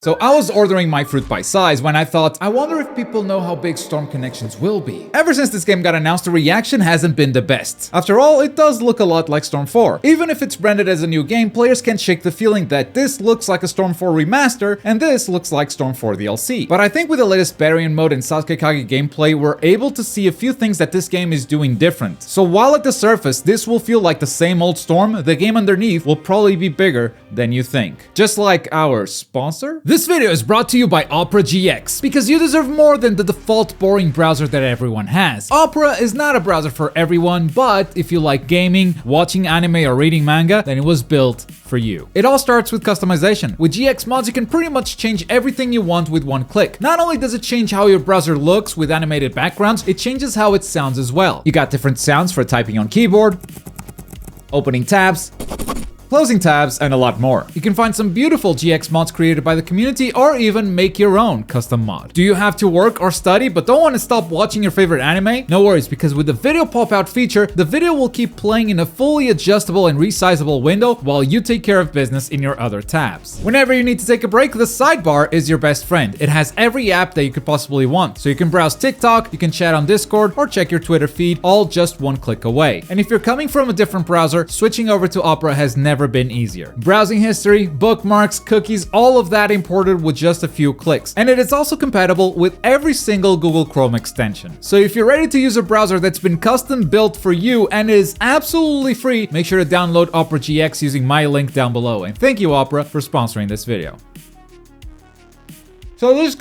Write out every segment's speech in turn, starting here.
So I was ordering my fruit by size when I thought, I wonder if people know how big Storm Connections will be. Ever since this game got announced, the reaction hasn't been the best. After all, it does look a lot like Storm 4. Even if it's branded as a new game, players can't shake the feeling that this looks like a Storm 4 remaster and this looks like Storm 4 DLC. But I think with the latest Baryon mode and Sasuke Kage gameplay, we're able to see a few things that this game is doing different. So while at the surface this will feel like the same old Storm, the game underneath will probably be bigger than you think. Just like our sponsor? This video is brought to you by Opera GX, because you deserve more than the default boring browser that everyone has. Opera is not a browser for everyone, but if you like gaming, watching anime, or reading manga, then it was built for you. It all starts with customization. With GX mods, you can pretty much change everything you want with one click. Not only does it change how your browser looks with animated backgrounds, it changes how it sounds as well. You got different sounds for typing on keyboard, opening tabs, closing tabs, and a lot more. You can find some beautiful GX mods created by the community or even make your own custom mod. Do you have to work or study but don't want to stop watching your favorite anime? No worries, because with the video pop-out feature, the video will keep playing in a fully adjustable and resizable window while you take care of business in your other tabs. Whenever you need to take a break, the sidebar is your best friend. It has every app that you could possibly want. So you can browse TikTok, you can chat on Discord, or check your Twitter feed, all just one click away. And if you're coming from a different browser, switching over to Opera has never been easier. Browsing history, bookmarks, cookies, all of that imported with just a few clicks. And it is also compatible with every single Google Chrome extension. So if you're ready to use a browser that's been custom built for you and is absolutely free, make sure to download Opera GX using my link down below. And thank you, Opera, for sponsoring this video. So this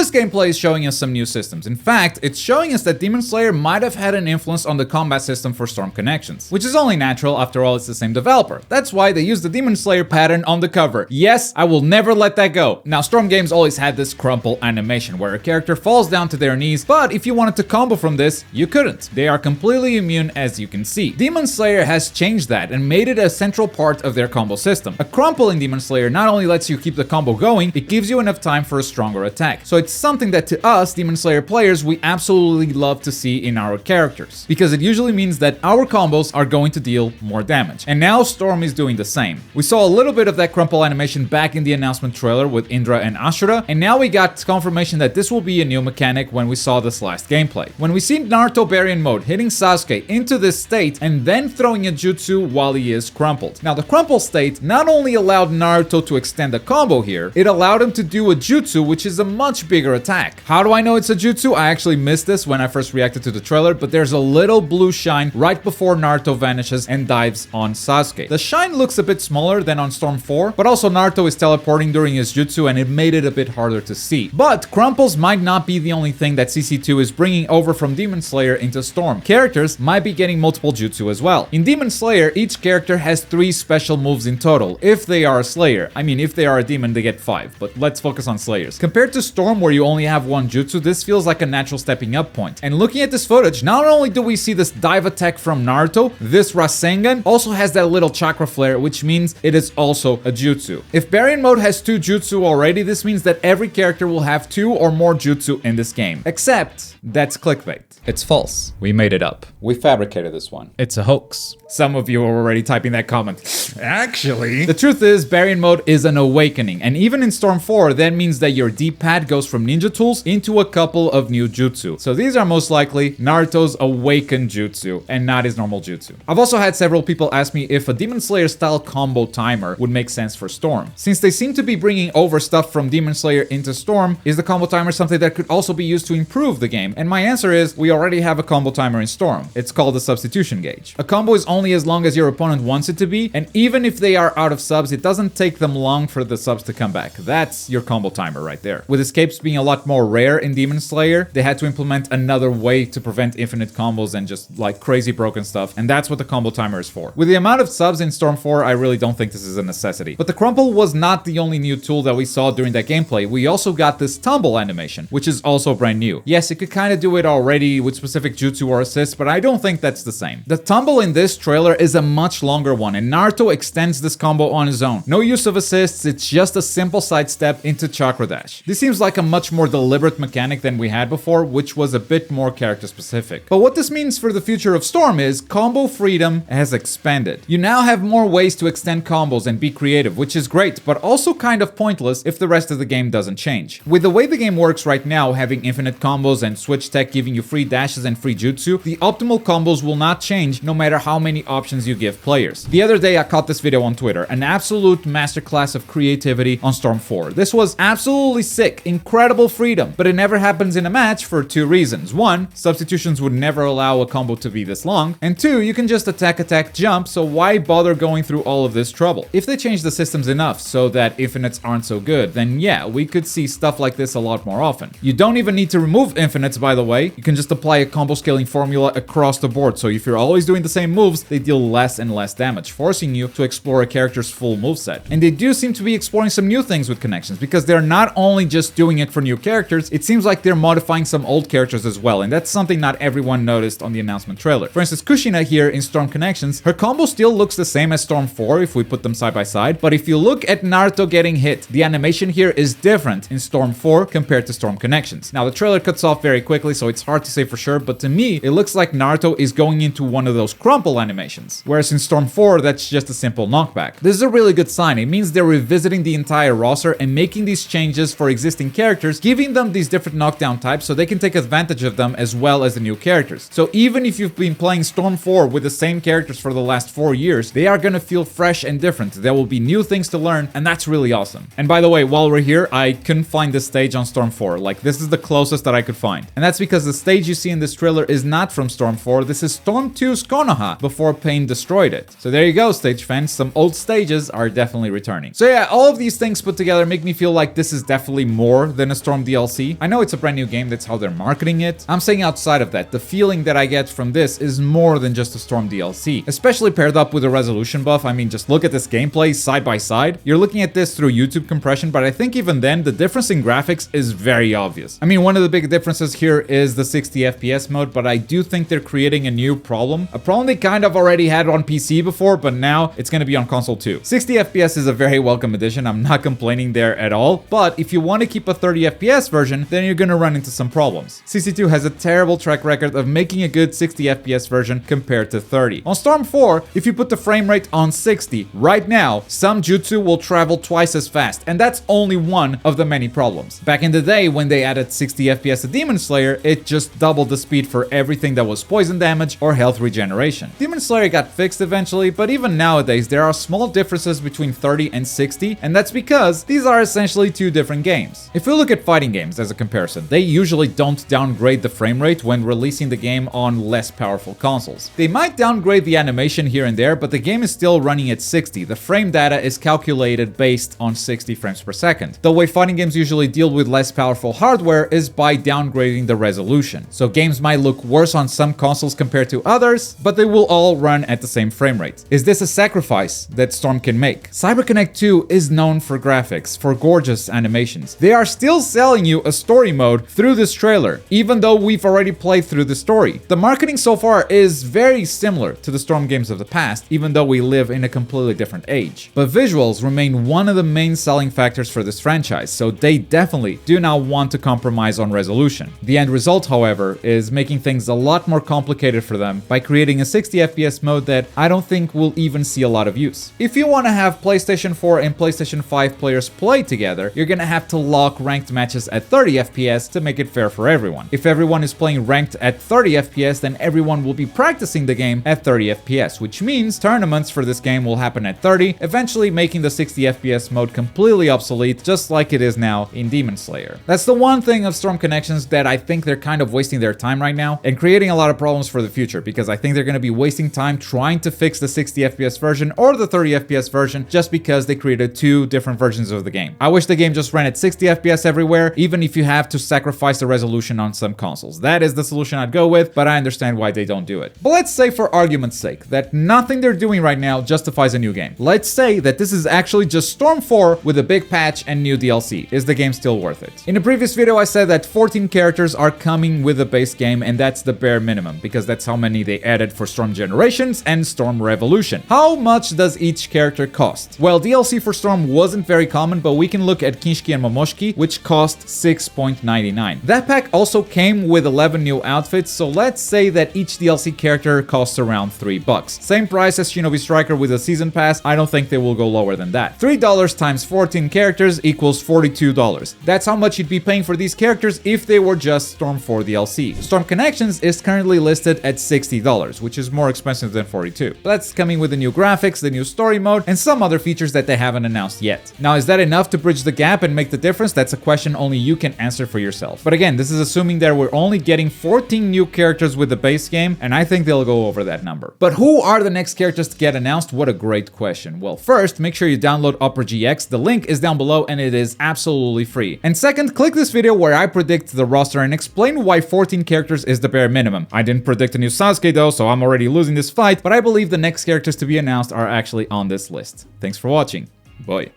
gameplay is showing us some new systems. In fact, it's showing us that Demon Slayer might have had an influence on the combat system for Storm Connections, which is only natural, after all it's the same developer. That's why they used the Demon Slayer pattern on the cover. Yes, I will never let that go. Now, Storm games always had this crumple animation where a character falls down to their knees, but if you wanted to combo from this, you couldn't. They are completely immune, as you can see. Demon Slayer has changed that and made it a central part of their combo system. A crumple in Demon Slayer not only lets you keep the combo going, it gives you enough time for a stronger attack. So it's something that to us, Demon Slayer players, we absolutely love to see in our characters, because it usually means that our combos are going to deal more damage. And now Storm is doing the same. We saw a little bit of that crumple animation back in the announcement trailer with Indra and Ashura, and now we got confirmation that this will be a new mechanic when we saw this last gameplay. When we see Naruto Baryon mode hitting Sasuke into this state and then throwing a jutsu while he is crumpled. Now the crumple state not only allowed Naruto to extend a combo here, it allowed him to do a jutsu, which is a much bigger attack. How do I know it's a jutsu? I actually missed this when I first reacted to the trailer, but there's a little blue shine right before Naruto vanishes and dives on Sasuke. The shine looks a bit smaller than on Storm 4, but also Naruto is teleporting during his jutsu and it made it a bit harder to see. But crumples might not be the only thing that CC2 is bringing over from Demon Slayer into Storm. Characters might be getting multiple jutsu as well. In Demon Slayer, each character has 3 special moves in total, if they are a Slayer. I mean, if they are a demon, they get 5, but let's focus on Slayers. Compared to Storm, where you only have one jutsu, this feels like a natural stepping up point. And looking at this footage, not only do we see this dive attack from Naruto, this Rasengan also has that little chakra flare, which means it is also a jutsu. If Baryon mode has 2 jutsu already, this means that every character will have 2 or more jutsu in this game. Except, that's clickbait. It's false. We made it up. We fabricated this one. It's a hoax. Some of you are already typing that comment. Actually. The truth is, Baryon mode is an awakening, and even in Storm 4, that means that your D-pad goes from ninja tools into a couple of new jutsu. So these are most likely Naruto's awakened jutsu, and not his normal jutsu. I've also had several people ask me if a Demon Slayer style combo timer would make sense for Storm. Since they seem to be bringing over stuff from Demon Slayer into Storm, is the combo timer something that could also be used to improve the game? And my answer is, we already have a combo timer in Storm. It's called the substitution gauge. A combo is only as long as your opponent wants it to be, and even if they are out of subs, it doesn't take them long for the subs to come back. That's your combo timer right there. With escapes being a lot more rare in Demon Slayer, they had to implement another way to prevent infinite combos and just like crazy broken stuff, and that's what the combo timer is for. With the amount of subs in Storm 4, I really don't think this is a necessity. But the crumple was not the only new tool that we saw during that gameplay. We also got this tumble animation, which is also brand new. Yes, it could kind of do it already with specific jutsu or assists, but I don't think that's the same. The tumble in this trailer is a much longer one, and Naruto extends this combo on his own. No use of assists, it's just a simple sidestep into Chakra Dash. This seems like a much more deliberate mechanic than we had before, which was a bit more character specific. But what this means for the future of Storm is combo freedom has expanded. You now have more ways to extend combos and be creative, which is great, but also kind of pointless if the rest of the game doesn't change. With the way the game works right now, having infinite combos and switch tech giving you free dashes and free jutsu, the optimal combos will not change no matter how many options you give players. The other day I caught this video on Twitter, an absolute masterclass of creativity on Storm 4. This was absolutely sick, incredible freedom, but it never happens in a match for two reasons. One, substitutions would never allow a combo to be this long, and two, you can just attack, jump, so why bother going through all of this trouble? If they change the systems enough so that infinites aren't so good, then yeah, we could see stuff like this a lot more often. You don't even need to remove infinites, by the way. You can just apply a combo scaling formula across the board, so if you're always doing the same moves, they deal less and less damage, forcing you to explore a character's full moveset. And they do seem to be exploring some new things with connections, because they're not only just doing it for new characters, it seems like they're modifying some old characters as well, and that's something not everyone noticed on the announcement trailer. For instance, Kushina here in Storm Connections, her combo still looks the same as Storm 4 if we put them side by side, but if you look at Naruto getting hit, the animation here is different in Storm 4 compared to Storm Connections. Now, the trailer cuts off very quickly, so it's hard to say for sure, but to me, it looks like Naruto is going into one of those crumple animations, whereas in Storm 4, that's just a simple knockback. This is a really good sign. It means they're revisiting the entire roster and making these changes for existing characters, giving them these different knockdown types so they can take advantage of them as well as the new characters. So even if you've been playing Storm 4 with the same characters for the last 4 years, they are gonna feel fresh and different. There will be new things to learn, and that's really awesome. And by the way, while we're here, I couldn't find this stage on Storm 4. Like, this is the closest that I could find. And that's because the stage you see in this trailer is not from Storm 4. This is Storm 2's Konoha before Pain destroyed it. So there you go, stage fans. Some old stages are definitely returning. So yeah, all of these things put together make me feel like this is definitely more than a Storm DLC. I know it's a brand new game, that's how they're marketing it. I'm saying outside of that, the feeling that I get from this is more than just a Storm DLC, especially paired up with a resolution buff. I mean, just look at this gameplay side by side. You're looking at this through YouTube compression, but I think even then, the difference in graphics is very obvious. I mean, one of the big differences here is the 60 FPS mode, but I do think they're creating a new problem. A problem they kind of already had on PC before, but now it's going to be on console too. 60 FPS is a very welcome addition. I'm not complaining there at all, but if you want to keep a 30 FPS version, then you're going to run into some problems. CC2 has a terrible track record of making a good 60 FPS version compared to 30. On Storm 4, if you put the frame rate on 60 right now, some jutsu will travel twice as fast, and that's only one of the many problems. Back in the day, when they added 60 FPS to Demon Slayer, it just doubled the speed for everything that was poison damage or health regeneration. Demon Slayer got fixed eventually, but even nowadays, there are small differences between 30 and 60, and that's because these are essentially two different games. If we look at fighting games as a comparison, they usually don't downgrade the frame rate when releasing the game on less powerful consoles. They might downgrade the animation here and there, but the game is still running at 60. The frame data is calculated based on 60 frames per second. The way fighting games usually deal with less powerful hardware is by downgrading the resolution. So games might look worse on some consoles compared to others, but they will all run at the same frame rate. Is this a sacrifice that Storm can make? CyberConnect 2 is known for graphics, for gorgeous animations. They are still selling you a story mode through this trailer, even though we've already played through the story. The marketing so far is very similar to the Storm games of the past, even though we live in a completely different age. But visuals remain one of the main selling factors for this franchise, so they definitely do not want to compromise on resolution. The end result, however, is making things a lot more complicated for them by creating a 60 FPS mode that I don't think will even see a lot of use. If you want to have PlayStation 4 and PlayStation 5 players play together, you're gonna have to lock ranked matches at 30 FPS to make it fair for everyone. If everyone is playing ranked at 30 FPS, then everyone will be practicing the game at 30 FPS, which means tournaments for this game will happen at 30, eventually making the 60 FPS mode completely obsolete, just like it is now in Demon Slayer. That's the one thing of Storm Connections that I think they're kind of wasting their time right now and creating a lot of problems for the future, because I think they're going to be wasting time trying to fix the 60 FPS version or the 30 FPS version just because they created two different versions of the game. I wish the game just ran at 60 FPS everywhere, even if you have to sacrifice the resolution on some consoles. That is the solution I'd go with, but I understand why they don't do it. But let's say, for argument's sake, that nothing they're doing right now justifies a new game. Let's say that this is actually just Storm 4 with a big patch and new DLC. Is the game still worth it? In a previous video, I said that 14 characters are coming with the base game, and that's the bare minimum, because that's how many they added for Storm Generations and Storm Revolution. How much does each character cost? Well, DLC for Storm wasn't very common, but we can look at Kinshiki and Momoshiki, which cost $6.99. That pack also came with 11 new outfits, so let's say that each DLC character costs around $3. Same price as Shinobi Striker with a season pass. I don't think they will go lower than that. $3 times 14 characters equals $42. That's how much you'd be paying for these characters if they were just Storm 4 DLC. Storm Connections is currently listed at $60, which is more expensive than $42. But that's coming with the new graphics, the new story mode, and some other features that they haven't announced yet. Now, is that enough to bridge the gap and make the difference? That's a question only you can answer for yourself. But again, this is assuming that we're only getting 14 new characters with the base game, and I think they'll go over that number. But who are the next characters to get announced? What a great question. Well, first, make sure you download Opera GX. The link is down below and it is absolutely free. And second, click this video where I predict the roster and explain why 14 characters is the bare minimum. I didn't predict a new Sasuke though, so I'm already losing this fight, but I believe the next characters to be announced are actually on this list. Thanks for watching. Bye.